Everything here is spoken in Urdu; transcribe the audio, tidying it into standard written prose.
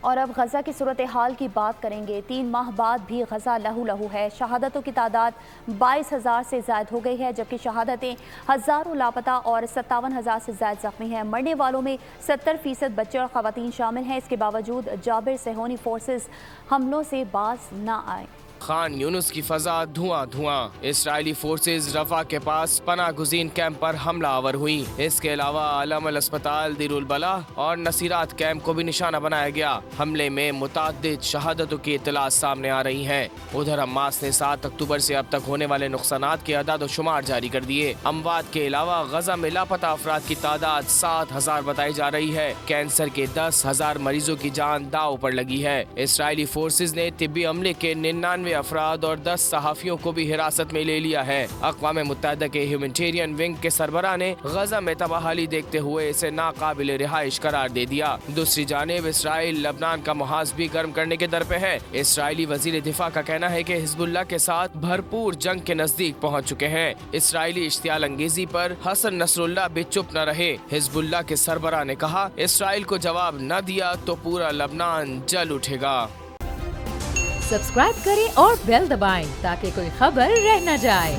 اور اب غزہ کی صورتحال کی بات کریں گے۔ 3 ماہ بعد بھی غزہ لہو لہو ہے۔ شہادتوں کی تعداد 22,000 سے زائد ہو گئی ہے، جبکہ شہادتیں ہزاروں لاپتہ اور 57,000 سے زائد زخمی ہیں۔ مرنے والوں میں 70% بچے اور خواتین شامل ہیں۔ اس کے باوجود جابر صہیونی فورسز حملوں سے باز نہ آئے۔ خان یونس کی فضا دھواں دھواں۔ اسرائیلی فورسز رفح کے پاس پناہ گزین کیمپ پر حملہ آور ہوئی۔ اس کے علاوہ علم الاسپتال دیر البلح اور نصیرات کیمپ کو بھی نشانہ بنایا گیا۔ حملے میں متعدد شہادتوں کی اطلاعات سامنے آ رہی ہیں۔ ادھر حماس نے 7 اکتوبر سے اب تک ہونے والے نقصانات کے اعداد و شمار جاری کر دیے۔ اموات کے علاوہ غزہ میں لاپتہ افراد کی تعداد 7,000 بتائی جا رہی ہے۔ کینسر کے 10,000 مریضوں کی جان داؤ پر لگی ہے۔ اسرائیلی فورسز نے طبی عملے کے 99 افراد اور 10 صحافیوں کو بھی حراست میں لے لیا ہے۔ اقوام متحدہ کے ہیومینٹیرین ونگ کے سربراہ نے غزہ میں تباہی دیکھتے ہوئے اسے ناقابل رہائش قرار دے دیا۔ دوسری جانب اسرائیل لبنان کا محاذ بھی گرم کرنے کے در پہ ہے۔ اسرائیلی وزیر دفاع کا کہنا ہے کہ حزب اللہ کے ساتھ بھرپور جنگ کے نزدیک پہنچ چکے ہیں۔ اسرائیلی اشتعال انگیزی پر حسن نصر اللہ بھی چپ نہ رہے۔ حزب اللہ کے سربراہ نے کہا، اسرائیل کو جواب نہ دیا تو پورا لبنان جل اٹھے گا۔ سبسکرائب کریں اور بیل دبائیں تاکہ کوئی خبر رہ نہ جائے۔